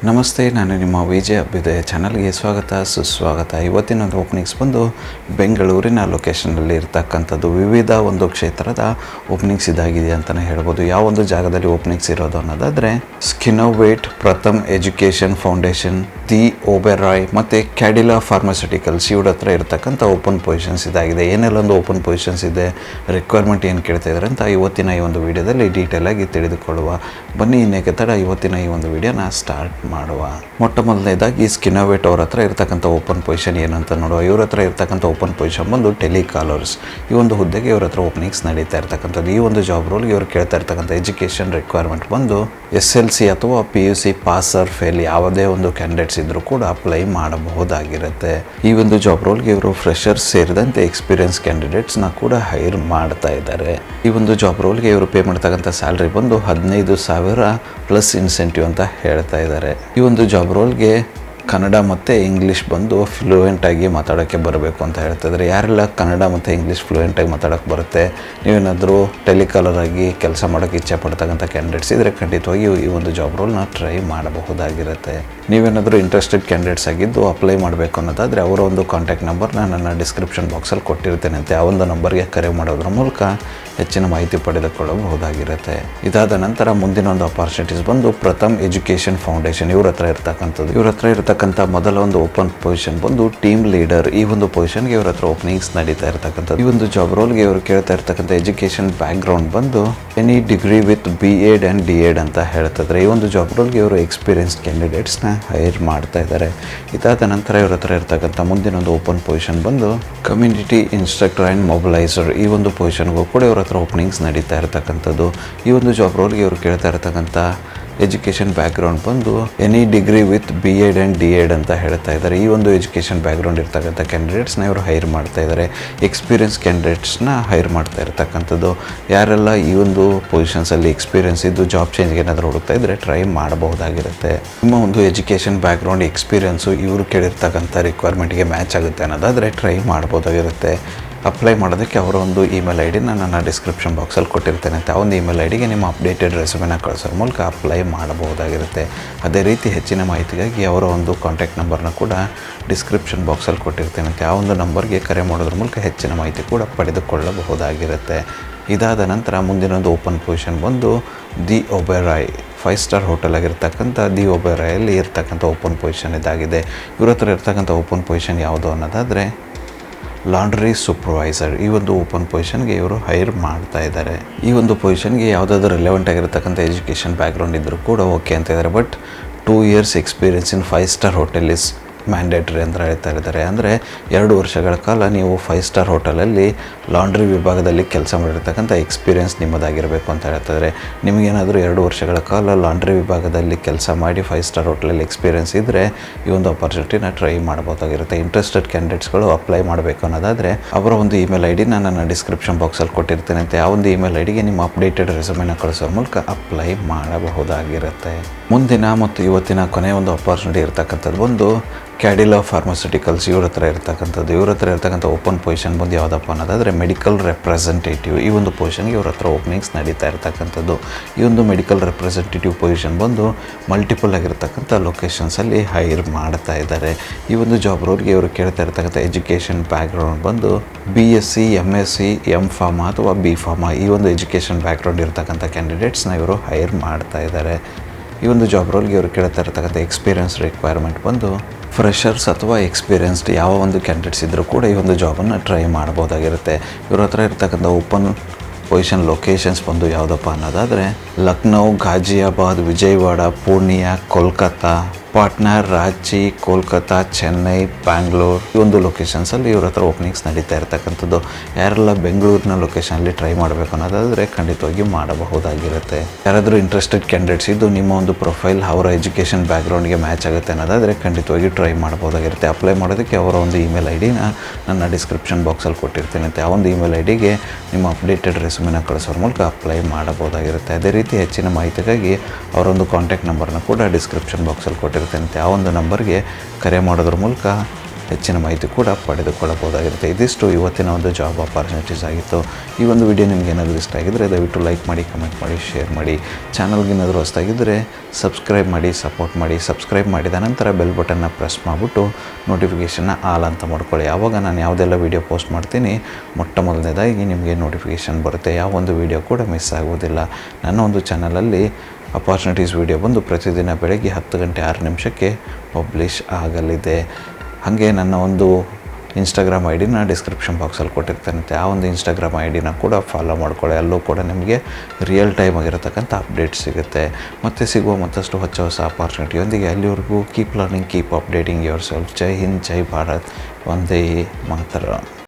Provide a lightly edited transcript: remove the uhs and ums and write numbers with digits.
ನಮಸ್ತೆ, ನಾನು ನಿಮ್ಮ ವಿಜಯ ಅಭ್ಯುದಯ ಚಾನಲ್ಗೆ ಸ್ವಾಗತ ಸುಸ್ವಾಗತ. ಇವತ್ತಿನ ಒಂದು ಓಪನಿಂಗ್ಸ್ ಬಂದು ಬೆಂಗಳೂರಿನ ಲೊಕೇಶನಲ್ಲಿ ಇರ್ತಕ್ಕಂಥದ್ದು. ವಿವಿಧ ಒಂದು ಕ್ಷೇತ್ರದ ಓಪನಿಂಗ್ಸ್ ಇದಾಗಿದೆ ಅಂತಲೇ ಹೇಳ್ಬೋದು. ಯಾವ ಒಂದು ಜಾಗದಲ್ಲಿ ಓಪನಿಂಗ್ಸ್ ಇರೋದು ಅನ್ನೋದಾದರೆ ಸ್ಕಿನೋವೇಟ್, ಪ್ರಥಮ್ ಎಜುಕೇಷನ್ ಫೌಂಡೇಶನ್, ದಿ ಓಬೆರಾಯ್ ಮತ್ತು ಕ್ಯಾಡಿಲಾ ಫಾರ್ಮಾಸ್ಯೂಟಿಕಲ್ಸ್ ಇವ್ರ ಹತ್ರ ಇರ್ತಕ್ಕಂಥ ಓಪನ್ ಪೊಸಿಷನ್ಸ್ ಇದಾಗಿದೆ. ಏನೆಲ್ಲ ಒಂದು ಓಪನ್ ಪೊಸಿಷನ್ಸ್ ಇದೆ, ರಿಕ್ವೈರ್ಮೆಂಟ್ ಏನು ಕೇಳ್ತಾ ಇದ್ದಾರೆ ಅಂತ ಇವತ್ತಿನ ಈ ಒಂದು ವಿಡಿಯೋದಲ್ಲಿ ಡೀಟೇಲಾಗಿ ತಿಳಿದುಕೊಳ್ಳುವ. ಬನ್ನಿ ಇನ್ನೇಕೆ ತಡ ಇವತ್ತಿನ ಈ ಒಂದು ವಿಡಿಯೋನ ಸ್ಟಾರ್ಟ್ ಮಾಡುವ. ಮೊಟ್ಟ ಮೊದಲನೇದಾಗಿ ಸ್ಕಿನೋವೇಟ್ ಅವ್ರ ಹತ್ರ ಇರ್ತಕ್ಕಂಥ ಓಪನ್ ಪೊಸಿಷನ್ ಏನಂತ ನೋಡುವ. ಇವ್ರ ಹತ್ರ ಇರ್ತಕ್ಕಂಥ ಓಪನ್ ಪೊಸಿಷನ್ ಬಂದು ಟೆಲಿಕಾಲರ್ಸ್. ಈ ಒಂದು ಹುದ್ದೆಗೆ ಇವ್ರ ಹತ್ರ ಓಪನಿಂಗ್ಸ್ ನಡೀತಾ ಇರ್ತಕ್ಕಂಥದ್ದು. ಈ ಒಂದು ಜಾಬ್ ರೋಲ್ಗೆ ಇವ್ರು ಕೇಳ್ತಾ ಇರ್ತಕ್ಕಂಥ ಎಜುಕೇಷನ್ ರಿಕ್ವೈರ್ಮೆಂಟ್ ಬಂದು SLC ಅಥವಾ PUC ಪಾಸರ್ ಫೇಲ್ ಯಾವುದೇ ಒಂದು ಕ್ಯಾಂಡಿಡೇಟ್ಸ್ ಇದ್ರೂ ಕೂಡ ಅಪ್ಲೈ ಮಾಡಬಹುದಾಗಿರುತ್ತೆ. ಈ ಒಂದು ಜಾಬ್ ರೋಲ್ಗೆ ಇವರು ಫ್ರೆಷರ್ಸ್ ಸೇರಿದಂತೆ ಎಕ್ಸ್ಪೀರಿಯನ್ಸ್ ಕ್ಯಾಂಡಿಡೇಟ್ಸ್ನ ಕೂಡ ಹೈರ್ ಮಾಡ್ತಾ ಇದ್ದಾರೆ. ಈ ಒಂದು ಜಾಬ್ ರೋಲ್ಗೆ ಇವರು ಪೇ ಮಾಡ್ತಕ್ಕಂಥ ಸ್ಯಾಲ್ರಿ ಬಂದು 15,000 ಪ್ಲಸ್ ಇನ್ಸೆಂಟಿವ್ ಅಂತ ಹೇಳ್ತಾ ಇದ್ದಾರೆ. ಈ ಒಂದು ಜಾಬ್ ರೋಲ್ಗೆ ಕನ್ನಡ ಮತ್ತು ಇಂಗ್ಲೀಷ್ ಬಂದು ಫ್ಲೂಯೆಂಟಾಗಿ ಮಾತಾಡೋಕ್ಕೆ ಬರಬೇಕು ಅಂತ ಹೇಳ್ತಾಯಿದ್ದಾರೆ. ಯಾರೆಲ್ಲ ಕನ್ನಡ ಮತ್ತು ಇಂಗ್ಲೀಷ್ ಫ್ಲೂಯೆಂಟಾಗಿ ಮಾತಾಡೋಕ್ಕೆ ಬರುತ್ತೆ, ನೀವೇನಾದರೂ ಟೆಲಿಕಾಲರ್ ಆಗಿ ಕೆಲಸ ಮಾಡೋಕ್ಕೆ ಇಚ್ಛೆ ಪಡ್ತಕ್ಕಂಥ ಕ್ಯಾಂಡಿಡೇಟ್ಸ್ ಇದ್ದರೆ ಖಂಡಿತವಾಗಿ ಈ ಒಂದು ಜಾಬ್ ರೋಲ್ನ ಟ್ರೈ ಮಾಡಬಹುದಾಗಿರುತ್ತೆ. ನೀವೇನಾದರೂ ಇಂಟ್ರೆಸ್ಟೆಡ್ ಕ್ಯಾಂಡಿಡೇಟ್ಸ್ ಆಗಿದ್ದು ಅಪ್ಲೈ ಮಾಡಬೇಕು ಅನ್ನೋದಾದರೆ ಅವರ ಒಂದು ಕಾಂಟ್ಯಾಕ್ಟ್ ನಂಬರ್ನ ನನ್ನ ಡಿಸ್ಕ್ರಿಪ್ಷನ್ ಬಾಕ್ಸಲ್ಲಿ ಕೊಟ್ಟಿರ್ತೇನೆ ಅಂತ ಆ ಒಂದು ನಂಬರ್ಗೆ ಕರೆ ಮಾಡೋದ್ರ ಮೂಲಕ ಹೆಚ್ಚಿನ ಮಾಹಿತಿ ಪಡೆದುಕೊಳ್ಳಬಹುದಾಗಿರುತ್ತೆ. ಇದಾದ ನಂತರ ಮುಂದಿನ ಒಂದು ಅಪಾರ್ಚುನಿಟೀಸ್ ಬಂದು ಪ್ರಥಮ್ ಎಜುಕೇಷನ್ ಫೌಂಡೇಶನ್ ಇವ್ರ ಹತ್ರ ಇರ್ತಕ್ಕಂಥದ್ದು. ಇವ್ರ ಹತ್ರ ಇರ್ತಕ್ಕಂಥ ಮೊದಲ ಒಂದು ಓಪನ್ ಪೊಸಿಷನ್ ಬಂದು ಟೀಮ್ ಲೀಡರ್. ಈ ಒಂದು ಪೊಸಿಷನ್ಗೆ ಇವ್ರ ಹತ್ರ ಓಪನಿಂಗ್ಸ್ ನಡೀತಾ ಇರ್ತಕ್ಕಂಥದ್ದು. ಈ ಒಂದು ಜಾಬ್ ರೋಲ್ಗೆ ಇವರು ಕೇಳ್ತಾ ಇರ್ತಕ್ಕಂಥ ಎಜುಕೇಷನ್ ಬ್ಯಾಕ್ ಗ್ರೌಂಡ್ ಬಂದು any degree with B.Ed and D.Ed ಅಂತ ಹೇಳ್ತಿದ್ರೆ. ಈ ಒಂದು ಜಾಬ್ ರೋಲ್ಗೆ ಇವರು ಎಕ್ಸ್ಪೀರಿಯನ್ಸ್ ಕ್ಯಾಂಡಿಡೇಟ್ಸ್ನ ಹೈರ್ ಮಾಡ್ತಾ ಇದ್ದಾರೆ. ಇದಾದ ನಂತರ ಇವ್ರ ಹತ್ರ ಇರ್ತಕ್ಕಂಥ ಮುಂದಿನ ಒಂದು ಓಪನ್ ಪೊಸಿಷನ್ ಬಂದು ಕಮ್ಯುನಿಟಿ ಇನ್ಸ್ಟ್ರಕ್ಟರ್ ಆ್ಯಂಡ್ ಮೊಬಿಲೈಸರ್. ಈ ಒಂದು ಪೊಸಿಷನ್ಗೂ ಕೂಡ ಇವ್ರ ಹತ್ರ ಓಪನಿಂಗ್ಸ್ ನಡೀತಾ ಇರ್ತಕ್ಕಂಥದ್ದು. ಈ ಒಂದು ಜಾಬ್ ರೋಲ್ಗೆ ಇವರು ಕೇಳ್ತಾ ಇರ್ತಕ್ಕಂಥ ಎಜುಕೇಷನ್ ಬ್ಯಾಕ್ಗ್ರೌಂಡ್ ಬಂದು any degree with B.Ed and D.Ed ಅಂತ ಹೇಳ್ತಾ ಇದ್ದಾರೆ. ಈ ಒಂದು ಎಜುಕೇಷನ್ ಬ್ಯಾಕ್ಗ್ರೌಂಡ್ ಇರ್ತಕ್ಕಂಥ ಕ್ಯಾಂಡಿಡೇಟ್ಸ್ನ ಇವರು ಹೈರ್ ಮಾಡ್ತಾ ಇದ್ದಾರೆ. ಎಕ್ಸ್ಪೀರಿಯನ್ಸ್ ಕ್ಯಾಂಡಿಡೇಟ್ಸ್ನ ಹೈರ್ ಮಾಡ್ತಾ ಇರ್ತಕ್ಕಂಥದ್ದು. ಯಾರೆಲ್ಲ ಈ ಒಂದು ಪೊಸಿಷನ್ಸಲ್ಲಿ ಎಕ್ಸ್ಪೀರಿಯನ್ಸ್ ಇದ್ದು ಜಾಬ್ ಚೇಂಜ್ಗೆ ಏನಾದರೂ ಹುಡುಕ್ತಾ ಇದ್ದರೆ ಟ್ರೈ ಮಾಡಬಹುದಾಗಿರುತ್ತೆ. ನಿಮ್ಮ ಒಂದು ಎಜುಕೇಷನ್ ಬ್ಯಾಕ್ಗ್ರೌಂಡ್ ಎಕ್ಸ್ಪೀರಿಯನ್ಸು ಇವರು ಕೇಳಿರ್ತಕ್ಕಂಥ ರಿಕ್ವೈರ್ಮೆಂಟ್ಗೆ ಮ್ಯಾಚ್ ಆಗುತ್ತೆ ಅನ್ನೋದಾದರೆ ಟ್ರೈ ಮಾಡ್ಬೋದಾಗಿರುತ್ತೆ. ಅಪ್ಲೈ ಮಾಡೋದಕ್ಕೆ ಅವರ ಒಂದು ಇಮೇಲ್ ID ನನ್ನ ಡಿಸ್ಕ್ರಿಪ್ಷನ್ ಬಾಕ್ಸಲ್ಲಿ ಕೊಟ್ಟಿರ್ತೇನೆ ಅಂತ ಆ ಒಂದು ಇಮೇಲ್ IDಗೆ ನಿಮ್ಮ ಅಪ್ಡೇಟೆಡ್ ರೆಸ್ಯೂಮೆನ ಕಳಿಸೋದ್ರ ಮೂಲಕ ಅಪ್ಲೈ ಮಾಡಬಹುದಾಗಿರುತ್ತೆ. ಅದೇ ರೀತಿ ಹೆಚ್ಚಿನ ಮಾಹಿತಿಗಾಗಿ ಅವರ ಒಂದು ಕಾಂಟ್ಯಾಕ್ಟ್ ನಂಬರ್ನ ಕೂಡ ಡಿಸ್ಕ್ರಿಪ್ಷನ್ ಬಾಕ್ಸಲ್ಲಿ ಕೊಟ್ಟಿರ್ತೇನೆ ಅಂತ ಆ ಒಂದು ನಂಬರ್ಗೆ ಕರೆ ಮಾಡೋದ್ರ ಮೂಲಕ ಹೆಚ್ಚಿನ ಮಾಹಿತಿ ಕೂಡ ಪಡೆದುಕೊಳ್ಳಬಹುದಾಗಿರುತ್ತೆ. ಇದಾದ ನಂತರ ಮುಂದಿನ ಒಂದು ಓಪನ್ ಪೊಸಿಷನ್ ಬಂದು ದಿ ಓಬೆರಾಯ್ 5 ಸ್ಟಾರ್ ಹೋಟೆಲ್ ಆಗಿರ್ತಕ್ಕಂಥ ದಿ ಓಬೆರಾಯಲ್ಲಿ ಇರ್ತಕ್ಕಂಥ ಓಪನ್ ಪೊಸಿಷನ್ ಇದಾಗಿದೆ. ಇವ್ರ ಹತ್ರ ಇರ್ತಕ್ಕಂಥ ಓಪನ್ ಪೊಸಿಷನ್ ಯಾವುದು ಅನ್ನೋದಾದರೆ ಲಾಂಡ್ರಿ ಸೂಪರ್ವೈಸರ್. ಈ ಒಂದು ಓಪನ್ ಪೊಸಿಷನ್ಗೆ ಇವರು ಹೈರ್ ಮಾಡ್ತಾ ಇದ್ದಾರೆ. ಈ ಒಂದು ಪೊಸಿಷನ್ಗೆ ಯಾವುದಾದ್ರೂ ರಿಲೆವೆಂಟ್ ಆಗಿರ್ತಕ್ಕಂಥ ಎಜುಕೇಷನ್ ಬ್ಯಾಕ್ಗ್ರೌಂಡ್ ಇದ್ದರೂ ಕೂಡ ಓಕೆ ಅಂತ ಇದ್ದಾರೆ. But 2 years experience in 5 star hotel is mandatory ಅಂತ ಹೇಳ್ತಾ ಇದ್ದಾರೆ. ಅಂದರೆ 2 ವರ್ಷಗಳ ಕಾಲ ನೀವು 5 ಸ್ಟಾರ್ ಹೋಟೆಲಲ್ಲಿ ಲಾಂಡ್ರಿ ವಿಭಾಗದಲ್ಲಿ ಕೆಲಸ ಮಾಡಿರ್ತಕ್ಕಂಥ ಎಕ್ಸ್ಪೀರಿಯನ್ಸ್ ನಿಮ್ಮದಾಗಿರಬೇಕು ಅಂತ ಹೇಳ್ತಾಯಿದ್ದಾರೆ. ನಿಮಗೇನಾದರೂ 2 ವರ್ಷಗಳ ಕಾಲ ಲಾಂಡ್ರಿ ವಿಭಾಗದಲ್ಲಿ ಕೆಲಸ ಮಾಡಿ 5 ಸ್ಟಾರ್ ಹೋಟೆಲಲ್ಲಿ ಎಕ್ಸ್ಪೀರಿಯನ್ಸ್ ಇದ್ದರೆ ಈ ಒಂದು ಅಪಾರ್ಚುನಿಟಿನ ಟ್ರೈ ಮಾಡ್ಬೋದಾಗಿರುತ್ತೆ. ಇಂಟ್ರೆಸ್ಟೆಡ್ ಕ್ಯಾಂಡಿಡೇಟ್ಸ್ಗಳು ಅಪ್ಲೈ ಮಾಡಬೇಕು ಅನ್ನೋದಾದರೆ ಅವರ ಒಂದು ಇಮೇಲ್ ID ನಾನು ಡಿಸ್ಕ್ರಿಪ್ಷನ್ ಬಾಕ್ಸಲ್ಲಿ ಕೊಟ್ಟಿರ್ತೇನೆ ಅಂತ ಆ ಒಂದು ಇಮೇಲ್ IDಗೆ ನಿಮ್ಮ ಅಪ್ಡೇಟೆಡ್ ರೆಸ್ಯೂಮೆನ ಕಳಿಸೋ ಮೂಲಕ ಅಪ್ಲೈ ಮಾಡಬಹುದಾಗಿರುತ್ತೆ. ಮುಂದಿನ ಮತ್ತು ಇವತ್ತಿನ ಕೊನೆಯ ಒಂದು ಅಪಾರ್ಚುನಿಟಿ ಇರ್ತಕ್ಕಂಥದ್ದು ಬಂದು ಕ್ಯಾಡಿಲಾ ಫಾರ್ಮಾಸ್ಯೂಟಿಕಲ್ಸ್. ಇವ್ರ ಹತ್ರ ಇರ್ತಕ್ಕಂಥದ್ದು. ಇವ್ರ ಹತ್ರ ಇರ್ತಕ್ಕಂಥ ಓಪನ್ ಪೊಸಿಷನ್ ಬಂದು ಯಾವುದಪ್ಪ ಅನ್ನೋದಾದರೆ ಮೆಡಿಕಲ್ ರೆಪ್ರೆಸೆಂಟೇಟಿವ್. ಈ ಒಂದು ಪೊಸಿಷನ್ಗೆ ಇವ್ರ ಹತ್ರ ಓಪನಿಂಗ್ಸ್ ನಡೀತಾ ಇರ್ತಕ್ಕಂಥದ್ದು. ಈ ಒಂದು ಮೆಡಿಕಲ್ ರೆಪ್ರೆಸೆಂಟೇಟಿವ್ ಪೊಸಿಷನ್ ಬಂದು ಮಲ್ಟಿಪಲ್ ಆಗಿರ್ತಕ್ಕಂಥ ಲೊಕೇಶನ್ಸಲ್ಲಿ ಹೈರ್ ಮಾಡ್ತಾ ಇದ್ದಾರೆ. ಈ ಒಂದು ಜಾಬ್ ರೋಲ್ಗೆ ಇವರು ಕೇಳ್ತಾ ಇರ್ತಕ್ಕಂಥ ಎಜುಕೇಷನ್ ಬ್ಯಾಕ್ಗ್ರೌಂಡ್ ಬಂದು BSc, MSc, M.Pharma ಅಥವಾ B.Pharma ಈ ಒಂದು ಎಜುಕೇಷನ್ ಬ್ಯಾಕ್ಗ್ರೌಂಡ್ ಇರ್ತಕ್ಕಂಥ ಕ್ಯಾಂಡಿಡೇಟ್ಸ್ನ ಇವರು ಹೈರ್ ಮಾಡ್ತಾ ಇದ್ದಾರೆ. ಈ ಒಂದು ಜಾಬ್ ರೋಲ್ಗೆ ಇವರು ಕೇಳ್ತಾ ಇರ್ತಕ್ಕಂಥ ಎಕ್ಸ್ಪೀರಿಯನ್ಸ್ ರಿಕ್ವೈರ್ಮೆಂಟ್ ಬಂದು ಫ್ರೆಷರ್ಸ್ ಅಥವಾ ಎಕ್ಸ್ಪೀರಿಯನ್ಸ್ಡ್ ಯಾವ ಒಂದು ಕ್ಯಾಂಡಿಡೇಟ್ಸ್ ಇದ್ದರೂ ಕೂಡ ಈ ಒಂದು ಜಾಬನ್ನು ಟ್ರೈ ಮಾಡ್ಬೋದಾಗಿರುತ್ತೆ. ಇವ್ರ ಹತ್ರ ಇರ್ತಕ್ಕಂಥ ಓಪನ್ ಪೊಸಿಷನ್ ಲೊಕೇಶನ್ಸ್ ಬಂದು ಯಾವುದಪ್ಪ ಅನ್ನೋದಾದರೆ ಲಕ್ನೋ, ಗಾಜಿಯಾಬಾದ್, ವಿಜಯವಾಡ, ಪೂರ್ಣಿಯಾ, ಕೋಲ್ಕತ್ತಾ, ಪಾಟ್ನಾ, ರಾಂಚಿ, ಕೋಲ್ಕತ್ತಾ, ಚೆನ್ನೈ, ಬ್ಯಾಂಗ್ಳೂರ್ ಈ ಒಂದು ಲೊಕೇಶನ್ಸಲ್ಲಿ ಇವ್ರ ಹತ್ರ ಓಪನಿಂಗ್ಸ್ ನಡೀತಾ ಇರ್ತಕ್ಕಂಥದ್ದು. ಯಾರೆಲ್ಲ ಬೆಂಗಳೂರಿನ ಲೊಕೇಶನಲ್ಲಿ ಟ್ರೈ ಮಾಡಬೇಕು ಅನ್ನೋದಾದರೆ ಖಂಡಿತವಾಗಿ ಮಾಡಬಹುದಾಗಿರುತ್ತೆ. ಯಾರಾದರೂ ಇಂಟ್ರೆಸ್ಟೆಡ್ ಕ್ಯಾಂಡಿಡೇಟ್ಸ್ ಇದ್ದು ನಿಮ್ಮ ಒಂದು ಪ್ರೊಫೈಲ್ ಅವರ ಎಜುಕೇಷನ್ ಬ್ಯಾಕ್ಗ್ರೌಂಡ್ಗೆ ಮ್ಯಾಚ್ ಆಗುತ್ತೆ ಅನ್ನೋದಾದರೆ ಖಂಡಿತವಾಗಿ ಟ್ರೈ ಮಾಡಬಹುದಾಗಿರುತ್ತೆ. ಅಪ್ಲೈ ಮಾಡೋದಕ್ಕೆ ಅವರ ಒಂದು ಇಮೇಲ್ IDನ ನನ್ನ ಡಿಸ್ಕ್ರಿಪ್ಷನ್ ಬಾಕ್ಸಲ್ಲಿ ಕೊಟ್ಟಿರ್ತೀನಿ ಅಂತ ಆ ಒಂದು ಇಮೇಲ್ IDಗೆ ನಿಮ್ಮ ಅಪ್ಡೇಟೆಡ್ ರೆಸ್ಯೂಮೆನ ಕಳಿಸೋರ ಮೂಲಕ ಅಪ್ಲೈ ಮಾಡಬಹುದಾಗಿರುತ್ತೆ. ಅದೇ ರೀತಿ ಹೆಚ್ಚಿನ ಮಾಹಿತಿಗಾಗಿ ಅವರೊಂದು ಕಾಂಟ್ಯಾಕ್ಟ್ ನಂಬರ್ನ ಕೂಡ ಡಿಸ್ಕ್ರಿಪ್ಷನ್ ಬಾಕ್ಸಲ್ಲಿ ಕೊಟ್ಟಿರ್ತೀನಿ ಆ ಒಂದು ನಂಬರ್ಗೆ ಕರೆ ಮಾಡೋದ್ರ ಮೂಲಕ ಹೆಚ್ಚಿನ ಮಾಹಿತಿ ಕೂಡ ಪಡೆದುಕೊಳ್ಳಬಹುದಾಗಿರುತ್ತೆ. ಇದಿಷ್ಟು ಇವತ್ತಿನ ಒಂದು ಜಾಬ್ ಆಪರ್ಚುನಿಟೀಸ್ ಆಗಿತ್ತು. ಈ ಒಂದು ವಿಡಿಯೋ ನಿಮ್ಗೆ ಏನಾದರೂ ಇಷ್ಟ ಆಗಿದ್ದರೆ ದಯವಿಟ್ಟು ಲೈಕ್ ಮಾಡಿ, ಕಮೆಂಟ್ ಮಾಡಿ, ಶೇರ್ ಮಾಡಿ. ಚಾನಲ್ಗೆ ಏನಾದರೂ ಹೊಸದಾಗಿದ್ದರೆ ಸಬ್ಸ್ಕ್ರೈಬ್ ಮಾಡಿ, ಸಪೋರ್ಟ್ ಮಾಡಿ. ಸಬ್ಸ್ಕ್ರೈಬ್ ಮಾಡಿದ ನಂತರ ಬೆಲ್ ಬಟನ್ನ ಪ್ರೆಸ್ ಮಾಡಿಬಿಟ್ಟು ನೋಟಿಫಿಕೇಷನ್ನ ಆಲ್ ಅಂತ ಮಾಡ್ಕೊಳ್ಳಿ. ಆವಾಗ ನಾನು ಯಾವುದೆಲ್ಲ ವೀಡಿಯೋ ಪೋಸ್ಟ್ ಮಾಡ್ತೀನಿ ಮೊಟ್ಟ ಮೊದಲನೇದಾಗಿ ನಿಮಗೆ ನೋಟಿಫಿಕೇಷನ್ ಬರುತ್ತೆ. ಯಾವ ಒಂದು ವೀಡಿಯೋ ಕೂಡ ಮಿಸ್ ಆಗೋದಿಲ್ಲ. ನನ್ನ ಒಂದು ಚಾನಲಲ್ಲಿ ಅಪಾರ್ಚುನಿಟೀಸ್ ವೀಡಿಯೋ ಬಂದು ಪ್ರತಿದಿನ ಬೆಳಗ್ಗೆ 10 ಗಂಟೆ 6 ನಿಮಿಷಕ್ಕೆ ಪಬ್ಲಿಷ್ ಆಗಲಿದೆ. ಹಾಗೆ ನನ್ನ ಒಂದು ಇನ್ಸ್ಟಾಗ್ರಾಮ್ ಐ ಡಿನ ಡಿಸ್ಕ್ರಿಪ್ಷನ್ ಬಾಕ್ಸಲ್ಲಿ ಕೊಟ್ಟಿರ್ತಾನೆ. ಆ ಒಂದು ಇನ್ಸ್ಟಾಗ್ರಾಮ್ ಐ ಡಿನ ಕೂಡ ಫಾಲೋ ಮಾಡ್ಕೊಳ್ಳಿ. ಅಲ್ಲೂ ಕೂಡ ನಿಮಗೆ ರಿಯಲ್ ಟೈಮ್ ಆಗಿರತಕ್ಕಂಥ ಅಪ್ಡೇಟ್ ಸಿಗುತ್ತೆ. ಮತ್ತೆ ಸಿಗುವ ಮತ್ತಷ್ಟು ಹೊಸ ಅಪಾರ್ಚುನಿಟಿಯೊಂದಿಗೆ. ಅಲ್ಲಿವರೆಗೂ keep learning, keep updating yourself. ಜೈ ಹಿಂದ್, ಜೈ ಭಾರತ್, ವಂದೇ ಮಾತರಂ.